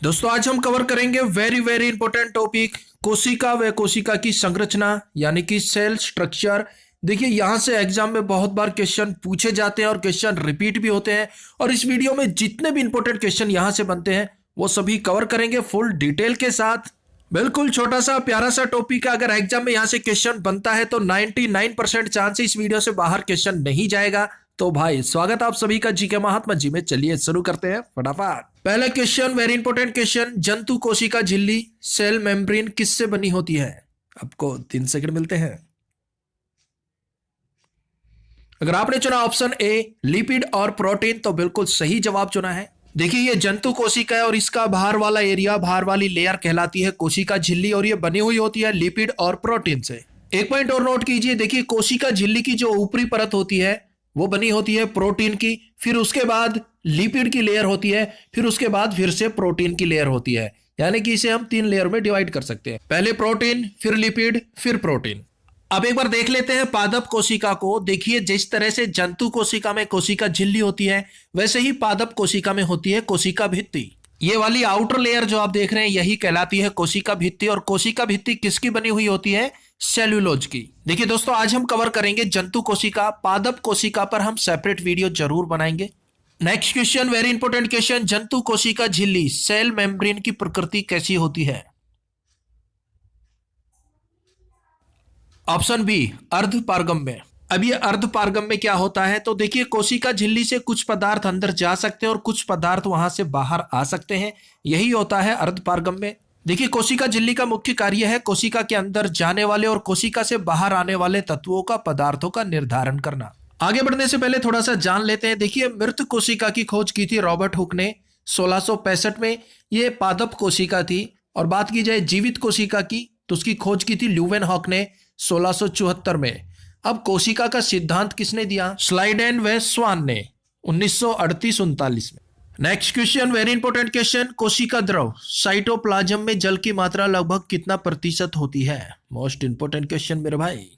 दोस्तों आज हम कवर करेंगे वेरी वेरी इंपॉर्टेंट टॉपिक कोशिका व कोशिका की संरचना यानी कि सेल स्ट्रक्चर। देखिए यहां से एग्जाम में बहुत बार क्वेश्चन पूछे जाते हैं और क्वेश्चन रिपीट भी होते हैं और इस वीडियो में जितने भी इंपॉर्टेंट क्वेश्चन यहां से बनते हैं वो सभी कवर करेंगे फुल डिटेल के साथ। बिल्कुल छोटा सा प्यारा सा टॉपिक है। अगर एग्जाम में यहां से क्वेश्चन बनता है तो 99% चांस है इस वीडियो से बाहर क्वेश्चन नहीं जाएगा। तो भाई स्वागत आप सभी का जीके महात्मा जी में। चलिए शुरू करते हैं फटाफट। पहला क्वेश्चन वेरी इंपॉर्टेंट क्वेश्चन, जंतु कोशिका झिल्ली सेल मेम्ब्रेन किससे बनी होती है? आपको 3 सेकंड मिलते हैं। अगर आपने चुना ऑप्शन ए लिपिड और प्रोटीन तो बिल्कुल सही जवाब चुना है। देखिए ये जंतु कोशिका है और इसका बाहर वाला एरिया, बाहर वाली लेयर कहलाती है कोशिका झिल्ली और ये बनी हुई होती है लिपिड और प्रोटीन से। एक पॉइंट और नोट कीजिए, देखिए कोशिका झिल्ली की जो ऊपरी परत होती है वो बनी होती है प्रोटीन की, फिर उसके बाद लिपिड की लेयर होती है, फिर उसके बाद फिर से प्रोटीन की लेयर होती है। यानी कि इसे हम 3 लेयर में डिवाइड कर सकते हैं, पहले प्रोटीन, फिर लिपिड, फिर प्रोटीन। अब एक बार देख लेते हैं पादप कोशिका को। देखिए जिस तरह से जंतु कोशिका में कोशिका झिल्ली होती है वैसे ही पादप कोशिका में होती है कोशिका भित्ति। ये वाली आउटर लेयर जो आप देख रहे हैं यही कहलाती है कोशिका भित्ति और कोशिका भित्ति किसकी बनी हुई होती है? सेल्यूलोज की। देखिए दोस्तों आज हम कवर करेंगे जंतु कोशिका, पादप कोशिका पर हम सेपरेट वीडियो जरूर बनाएंगे। Next question very important question, जंतु कोशिका झिल्ली सेल मेम्ब्रेन की प्रकृति कैसी होती है? ऑप्शन बी अर्ध पारगम्य। अब ये अर्ध पारगम्य क्या होता है? तो देखिए कोशिका झिल्ली से कुछ पदार्थ अंदर जा सकते हैं और कुछ पदार्थ वहां से बाहर आ सकते हैं, यही होता है अर्ध पारगम्य। देखिए कोशिका झिल्ली का मुख्य कार्य है कोशिका के अंदर जाने वाले और कोशिका से बाहर आने वाले तत्वों का, पदार्थों का निर्धारण करना। आगे बढ़ने से पहले थोड़ा सा जान लेते हैं। देखिए मृत कोशिका की खोज की थी रॉबर्ट हुक ने 1665 में, ये पादप कोशिका थी। और बात की जाए जीवित कोशिका की तो उसकी खोज की थी ल्यूवेनहॉक ने 1674 में। अब कोशिका का सिद्धांत किसने दिया? स्लाइडेन व स्वान ने 1938-39 में। Next question very important question, कोशिका द्रव साइटोप्लाज्म में जल की मात्रा लगभग कितना प्रतिशत होती है? मोस्ट इंपॉर्टेंट क्वेश्चन मेरे भाई।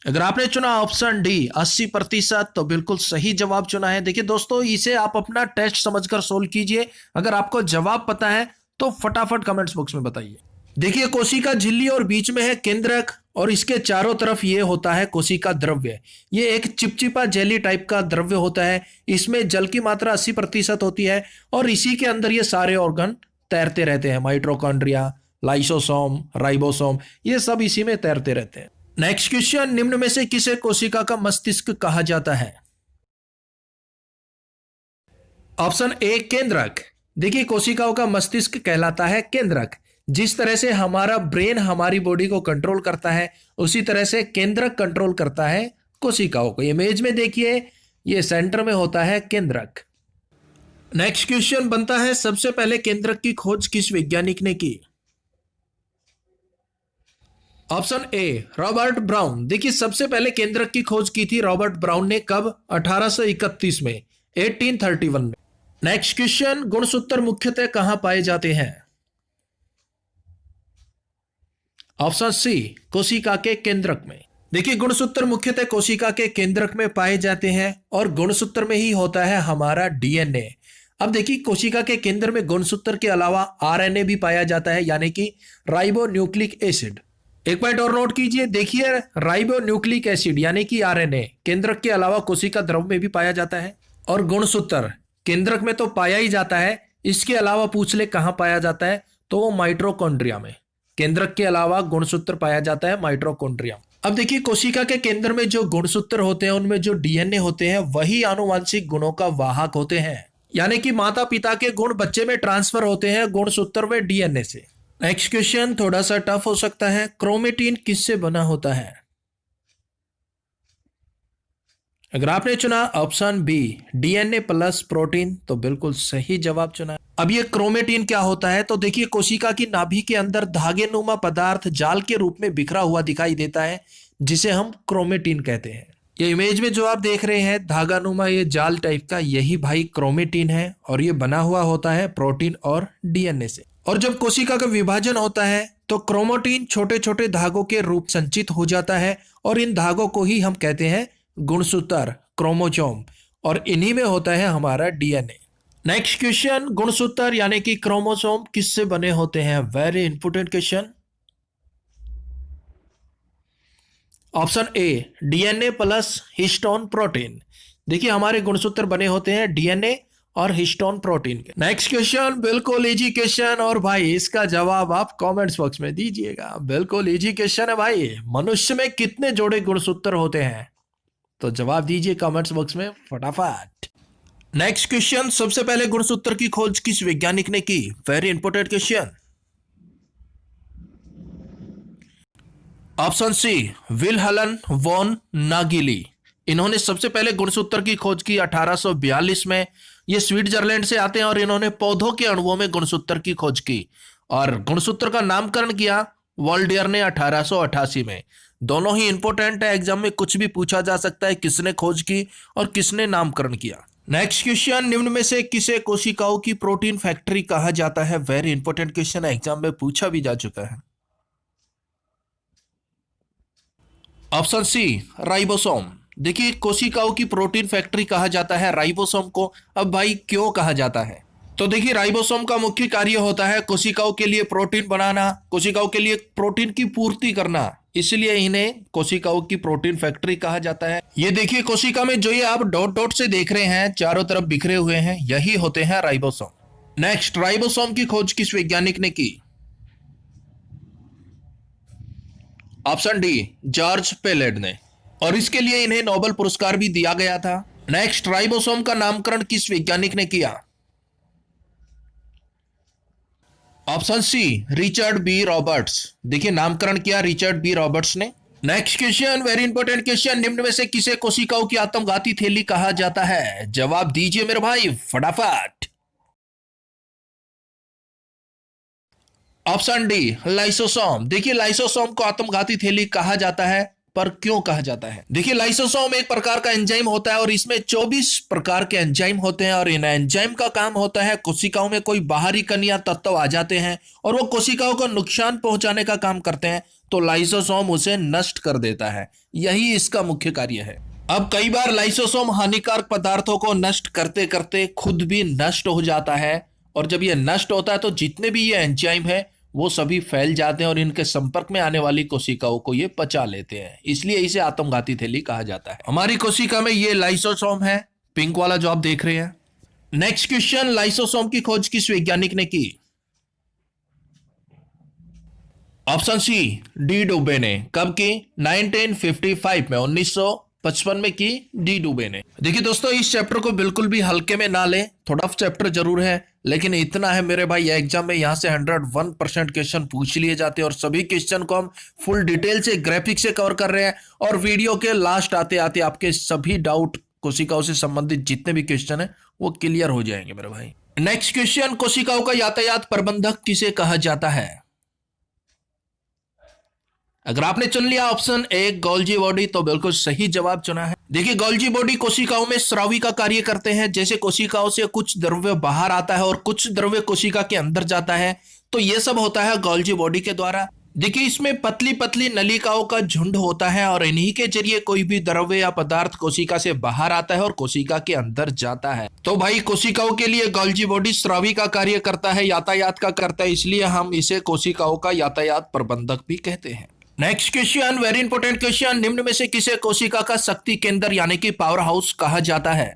अगर आपने चुना ऑप्शन डी 80% तो बिल्कुल सही जवाब चुना है। देखिए दोस्तों इसे आप अपना टेस्ट समझकर सोल्व कीजिए। अगर आपको जवाब पता है तो फटाफट कमेंट्स बॉक्स में बताइए। देखिए कोशिका झिल्ली और बीच में है केंद्रक और इसके चारों तरफ ये होता है कोशिका द्रव्य। ये एक चिपचिपा जेली टाइप का द्रव्य होता है। इसमें जल की मात्रा 80% होती है और इसी के अंदर ये सारे ऑर्गन तैरते रहते हैं। माइटोकॉन्ड्रिया, लाइसोसोम, राइबोसोम, ये सब इसी में तैरते रहते हैं। नेक्स्ट क्वेश्चन, निम्न में से किसे कोशिका का मस्तिष्क कहा जाता है? ऑप्शन ए केंद्रक। देखिए कोशिकाओं का मस्तिष्क कहलाता है केंद्रक। जिस तरह से हमारा ब्रेन हमारी बॉडी को कंट्रोल करता है उसी तरह से केंद्रक कंट्रोल करता है कोशिकाओं को। इमेज में देखिए ये सेंटर में होता है केंद्रक। नेक्स्ट क्वेश्चन बनता है, सबसे पहले केंद्रक की खोज किस वैज्ञानिक ने की? Option A Robert brown. देखिए सबसे पहले केंद्रक की खोज की थी रॉबर्ट ब्राउन ने, कब? 1831 में, 1831 में। नेक्स्ट क्वेश्चन, गुणसूत्र मुख्यतः कहां पाए जाते हैं? ऑप्शन सी कोशिका के केंद्रक में। देखिए गुणसूत्र मुख्यतः कोशिका के केंद्रक में पाए जाते हैं और गुणसूत्र में ही होता है हमारा डीएनए। अब देखिए कोशिका के केंद्र में गुणसूत्र के अलावा आरएनए भी पाया जाता है यानी कि राइबो न्यूक्लिक एसिड। एक पॉइंट और नोट कीजिए, देखिए राइबो न्यूक्लिक एसिड यानी कि आरएनए केंद्रक के अलावा कोशिका द्रव में भी पाया जाता है और गुणसूत्र केंद्रक में तो पाया ही जाता है, इसके अलावा पूछ ले कहां पाया जाता है तो वो माइटोकॉन्ड्रिया में। केंद्रक के अलावा गुणसूत्र पाया जाता है माइटोकॉन्ड्रिया। अब देखिए कोशिका के केंद्र में जो गुणसूत्र होते हैं उनमें जो डीएनए होते हैं वही आनुवांशिक गुणों का वाहक होते हैं, यानी कि माता पिता के गुण बच्चे में ट्रांसफर होते हैं गुणसूत्र व डीएनए से। नेक्स्ट क्वेश्चन थोड़ा सा टफ हो सकता है, क्रोमेटिन किससे बना होता है? अगर आपने चुना option B DNA plus protein तो बिल्कुल सही जवाब चुना। अब ये क्रोमेटिन क्या होता है? तो देखिए कोशिका की नाभि के अंदर धागे नुमा पदार्थ जाल के रूप में बिखरा हुआ दिखाई देता है जिसे हम क्रोमेटिन कहते हैं। ये इमेज में जो आप देख रहे हैं धागा नुमा ये जाल टाइप का, यही भाई क्रोमेटिन है और ये बना हुआ होता है प्रोटीन और डीएनए से। और जब कोशिका का विभाजन होता है तो क्रोमेटिन छोटे छोटे धागों के रूप संचित हो जाता है और इन धागों को ही हम कहते हैं गुणसूत्र, क्रोमोसोम, और इन्हीं में होता है हमारा डीएनए। नेक्स्ट क्वेश्चन, गुणसूत्र यानी कि क्रोमोसोम किससे बने होते हैं? Very important question. Option A DNA plus histone protein. देखिए हमारे गुणसूत्र बने होते हैं डीएनए और हिस्टोन प्रोटीन के। नेक्स्ट क्वेश्चन बिल्कुल इजी क्वेश्चन, और भाई इसका जवाब आप कमेंट्स बॉक्स में दीजिएगा। बिल्कुल इजी क्वेश्चन है भाई। मनुष्य में कितने जोड़े गुणसूत्र होते हैं? तो जवाब दीजिए कमेंट्स बॉक्स में फटाफट। नेक्स्ट क्वेश्चन, सबसे पहले गुणसूत्र की खोज किस वैज्ञानिक ने की? Very important question. Option C Wilhelm von Nageli. इन्होंने सबसे पहले गुणसूत्र की खोज की 1842 में। ये स्विट्जरलैंड से आते हैं और इन्होंने पौधों के अणुओं में गुणसूत्र की खोज की, और गुणसूत्र का नामकरण किया वॉल्डियर ने 1888 में। दोनों ही इंपोर्टेंट है, एग्जाम में कुछ भी पूछा जा सकता है, किसने खोज की और किसने नामकरण किया। नेक्स्ट क्वेश्चन, निम्न में से किसे कोशिकाओं की प्रोटीन फैक्ट्री कहा जाता है? वेरी इंपोर्टेंट क्वेश्चन है, एग्जाम में पूछा भी जा चुका है। Option C ribosome. देखिए कोशिकाओं की प्रोटीन फैक्ट्री कहा जाता है राइबोसोम को। अब भाई क्यों कहा जाता है? तो देखिए राइबोसोम का मुख्य कार्य होता है कोशिकाओं के लिए प्रोटीन बनाना, कोशिकाओं के लिए प्रोटीन की पूर्ति करना, इसलिए इन्हें कोशिकाओं की प्रोटीन फैक्ट्री कहा जाता है। ये देखिए कोशिका में जो ये आप डॉट डॉट से देख रहे हैं, चारों तरफ बिखरे हुए हैं, यही होते हैं राइबोसोम। नेक्स्ट, राइबोसोम की खोज किस वैज्ञानिक ने की? ऑप्शन डी जॉर्ज पेलेड ने, और इसके लिए इन्हें नोबेल पुरस्कार भी दिया गया था। नेक्स्ट, राइबोसोम का नामकरण किस वैज्ञानिक ने किया? Option C Richard B Roberts. देखिए नामकरण किया रिचर्ड बी रॉबर्ट्स ने। Next question, very important question, निम्न में से किसे कोशिकाओं की आत्मघाती थैली कहा जाता है? जवाब दीजिए मेरे भाई फटाफट। Option D lysosome. देखिए लाइसोसोम को आत्मघाती थैली कहा जाता है, पर क्यों कहा जाता है? देखिए लाइसोसोम एक प्रकार का एंजाइम होता है और इसमें 24 प्रकार के एंजाइम होते हैं, और इन एंजाइम का काम होता है कोशिकाओं में कोई बाहरी कण या तत्व आ जाते हैं और वो कोशिकाओं को नुकसान पहुंचाने का काम करते हैं, तो लाइसोसोम उसे नष्ट कर देता है। यही इसका मुख्य कार्य है। अब कई बार लाइसोसोम हानिकारक पदार्थों को नष्ट करते करते खुद भी नष्ट हो जाता है, और जब ये नष्ट होता है तो जितने भी ये एंजाइम है वो सभी फैल जाते हैं और इनके संपर्क में आने वाली कोशिकाओं को ये पचा लेते हैं, इसलिए इसे आत्मघाती थैली कहा जाता है। हमारी कोशिका में ये लाइसोसोम है, पिंक वाला जो आप देख रहे हैं। नेक्स्ट क्वेश्चन, लाइसोसोम की खोज किस वैज्ञानिक ने की? ऑप्शन सी डी डुबे ने। कब की? 1955 में, 1955 में की डी डुबे ने। देखिए दोस्तों इस चैप्टर को बिल्कुल भी हल्के में ना लें, थोड़ा चैप्टर जरूर है, लेकिन इतना है मेरे भाई, एग्जाम में यहां से 101% क्वेश्चन पूछ लिए जाते हैं, और सभी क्वेश्चन को हम फुल डिटेल से ग्राफिक से कवर कर रहे हैं, और वीडियो के लास्ट आते आते आपके सभी डाउट कोशिकाओं से संबंधित जितने भी क्वेश्चन है वो क्लियर हो जाएंगे मेरे भाई। नेक्स्ट क्वेश्चन, कोशिकाओं का यातायात प्रबंधक किसे कहा जाता है? अगर आपने चुन लिया ऑप्शन ए गोल्जी बॉडी, तो बिल्कुल सही जवाब चुना है। देखिए गोल्जी बॉडी कोशिकाओं में स्रावी का कार्य करते हैं। जैसे कोशिकाओं से कुछ द्रव्य बाहर आता है और कुछ द्रव्य कोशिका के अंदर जाता है, तो यह सब होता है गोल्जी बॉडी के द्वारा। देखिए इसमें पतली पतली नलिकाओं का झुंड होता है, और इन्हीं के जरिए कोई भी द्रव्य या पदार्थ कोशिका से बाहर आता है और कोशिका के अंदर जाता है। तो भाई कोशिकाओं के लिए गोल्जी बॉडी स्रावी का कार्य करता है, यातायात का करता है, इसलिए हम इसे कोशिकाओं का यातायात प्रबंधक भी कहते हैं। Next question, very important question, निम्न में से किसे कोशिका का शक्ति केंद्र यानी कि पावर हाउस कहा जाता है?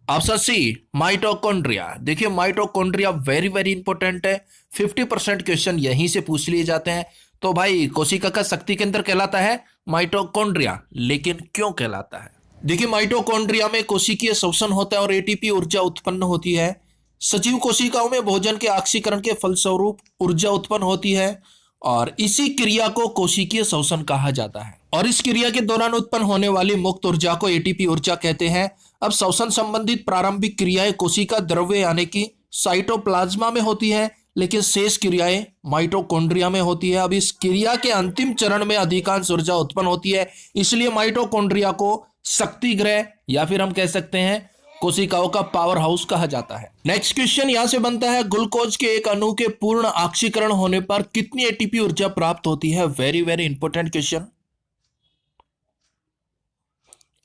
Option C mitochondria. देखिए माइटोकॉन्ड्रिया वेरी वेरी इंपॉर्टेंट है, 50% क्वेश्चन यहीं से पूछ लिए जाते हैं। तो भाई कोशिका का शक्ति केंद्र कहलाता है माइटोकॉन्ड्रिया, लेकिन क्यों कहलाता है? देखिए माइटोकॉन्ड्रिया में कोशिकीय श्वसन होता है और एटीपी ऊर्जा उत्पन्न होती है। सजीव कोशिकाओं में भोजन के ऑक्सीकरण के फलस्वरूप ऊर्जा उत्पन्न होती है, और इसी क्रिया को कोशिकीय श्वसन कहा जाता है, और इस क्रिया के दौरान उत्पन्न होने वाली मुक्त ऊर्जा को एटीपी ऊर्जा कहते हैं। अब श्वसन संबंधित प्रारंभिक क्रियाएं कोशिका द्रव्य यानी कि साइटोप्लाज्मा में होती है, लेकिन शेष क्रियाएं माइटोकॉन्ड्रिया में होती है। अब इस क्रिया के अंतिम चरण में अधिकांश ऊर्जा उत्पन्न होती है, इसलिए माइटोकॉन्ड्रिया को शक्ति गृह या फिर हम कह सकते हैं कोशिकाओं का पावर हाउस कहा जाता है। नेक्स्ट क्वेश्चन यहां से बनता है, ग्लूकोज के एक अणु के पूर्ण ऑक्सीकरण होने पर कितनी एटीपी ऊर्जा प्राप्त होती है? Very very important question.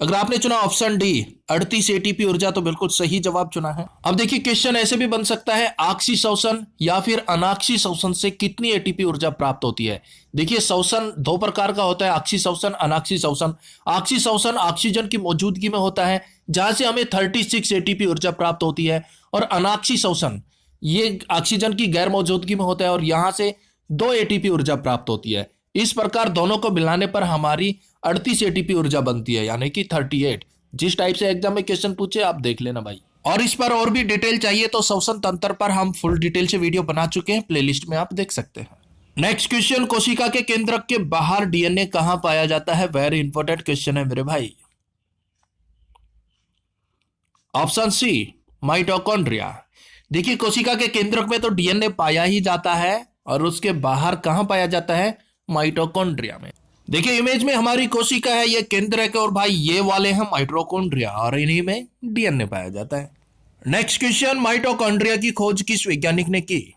अगर आपने चुना ऑप्शन डी 38 एटीपी ऊर्जा तो बिल्कुल सही जवाब चुना है। अब देखिए क्वेश्चन ऐसे भी बन सकता है, आक्सी श्वसन या फिर अनाक्षी श्वसन से कितनी एटीपी ऊर्जा प्राप्त होती है। देखिए श्वसन दो प्रकार का होता है, आक्सी श्वसन, अनाक्षी श्वसन। आक्सी श्वसन ऑक्सीजन की मौजूदगी में होता है जहां से हमें 36 एटीपी ऊर्जा प्राप्त होती है, और अनाक्षी श्वसन ये ऑक्सीजन की गैर मौजूदगी में होता है और यहां से 2 एटीपी ऊर्जा प्राप्त होती है। इस प्रकार दोनों को मिलाने पर हमारी 38 एटीपी ऊर्जा बनती है, यानी कि 38। जिस टाइप से एग्जाम में क्वेश्चन पूछे आप देख लेना भाई। और इस पर और भी डिटेल चाहिए तो श्वसन तंत्र पर हम फुल डिटेल से वीडियो बना चुके हैं, प्लेलिस्ट में आप देख सकते हैं। नेक्स्ट क्वेश्चन, कोशिका के केंद्रक के बाहर डीएनए कहां पाया जाता है? वेरी इंपॉर्टेंट क्वेश्चन है मेरे भाई। Option C mitochondria. देखिए कोशिका के केंद्रक में तो डीएनए पाया ही जाता है, और उसके बाहर कहां पाया जाता है? माइटोकॉन्ड्रिया में। देखिए इमेज में हमारी कोशिका है, ये केंद्रक है, और भाई ये वाले हैं माइटोकॉन्ड्रिया, और इन्हीं में डीएनए पाया जाता है। नेक्स्ट क्वेश्चन, माइटोकॉन्ड्रिया की खोज किस वैज्ञानिक ने की?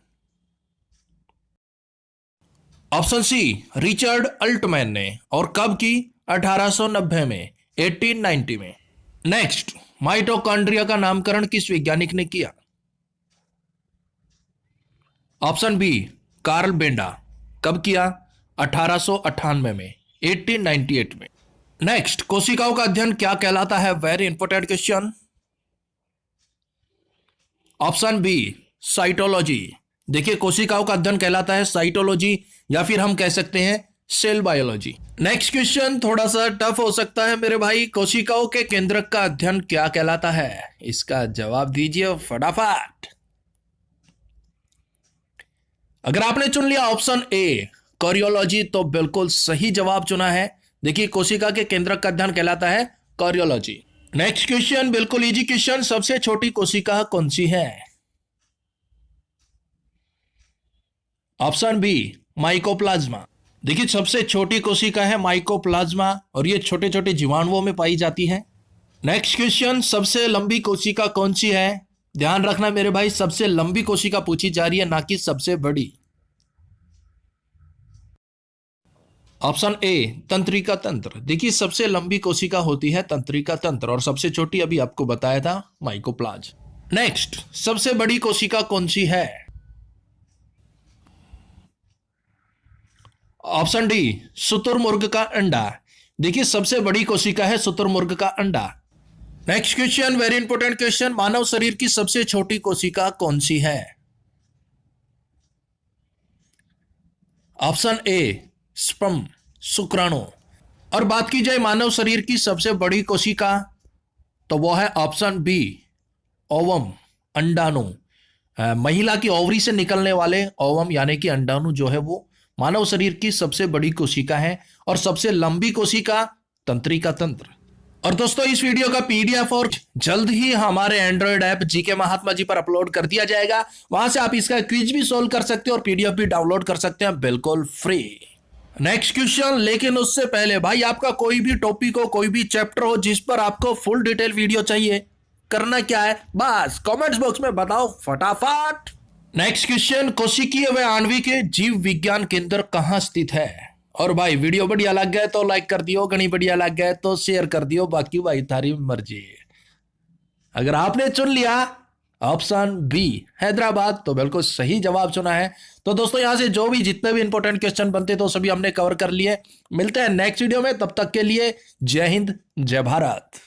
ऑप्शन सी रिचर्ड अल्टमैन ने। और कब की? 1890 में, 1890 में। नेक्स्ट, माइटोकॉन्ड्रिया का नामकरण किस वैज्ञानिक ने किया? Option B Carl Benda. कब किया? 1898 में, 1898 में। नेक्स्ट, कोशिकाओं का अध्ययन क्या कहलाता है? Very important question. Option B cytology. देखिए कोशिकाओं का अध्ययन कहलाता है साइटोलॉजी, या फिर हम कह सकते हैं सेल बायोलॉजी। नेक्स्ट क्वेश्चन थोड़ा सा टफ हो सकता है मेरे भाई, कोशिकाओं के केंद्रक का अध्ययन क्या कहलाता है? इसका जवाब दीजिए फटाफट। अगर आपने चुन लिया ऑप्शन ए कोरियोलॉजी तो बिल्कुल सही जवाब चुना है। देखिए कोशिका के केंद्रक का अध्ययन कहलाता है कोरियोलॉजी। नेक्स्ट क्वेश्चन बिल्कुल इजी क्वेश्चन, सबसे छोटी कोशिका कौन सी है? Option B mycoplasma. देखिए सबसे छोटी कोशिका है माइकोप्लाज्मा, और ये छोटे छोटे जीवाणुओं में पाई जाती है। नेक्स्ट क्वेश्चन, सबसे लंबी कोशिका कौन सी है? ध्यान रखना मेरे भाई, सबसे लंबी कोशिका पूछी जा रही है, ना कि सबसे बड़ी। ऑप्शन ए तंत्रिका तंत्र। देखिए सबसे लंबी कोशिका होती है तंत्रिका तंत्र, और सबसे छोटी अभी आपको बताया था माइकोप्लाज्म। नेक्स्ट, सबसे बड़ी कोशिका कौन सी है? ऑप्शन डी शुतुरमुर्ग का अंडा। देखिए सबसे बड़ी कोशिका है शुतुरमुर्ग का अंडा। Next question very important question, मानव शरीर की सबसे छोटी कोशिका कौन सी है? ऑप्शन ए स्पर्म, शुक्राणु। और बात की जाए मानव शरीर की सबसे बड़ी कोशिका तो वो है ऑप्शन बी ओवम, अंडाणु। महिला की ओवरी से निकलने वाले ओवम यानी कि अंडाणु जो है वो मानव शरीर की सबसे बड़ी कोशिका है, और सबसे लंबी कोशिका तंत्रिका तंत्र। और दोस्तों इस वीडियो का पीडीएफ और जल्द ही हमारे Android app GK Mahatma ji पर अपलोड कर दिया जाएगा, वहां से आप इसका क्विज भी सोल्व कर सकते हो और पीडीएफ भी डाउनलोड कर सकते हैं बिल्कुल फ्री। नेक्स्ट क्वेश्चन, लेकिन उससे पहले भाई आपका कोई भी टॉपिक हो, कोई भी चैप्टर हो जिस पर आपको फुल डिटेल वीडियो चाहिए, करना क्या है? बस कमेंट्स बॉक्स में बताओ फटाफट। नेक्स्ट क्वेश्चन, कोशिकीय व आणविक जीव विज्ञान केंद्र कहां स्थित है? और भाई वीडियो बढ़िया लग गया तो लाइक कर दियो, घनी बढ़िया लग गया तो शेयर कर दियो, बाकी भाई थारी मर्जी। अगर आपने चुन लिया ऑप्शन बी हैदराबाद तो बिल्कुल सही जवाब चुना है। तो दोस्तों यहां से जो भी जितने भी इंपॉर्टेंट क्वेश्चन बनते तो सभी हमने कवर कर लिए। मिलते हैं नेक्स्ट वीडियो में, तब तक के लिए जय हिंद जय भारत।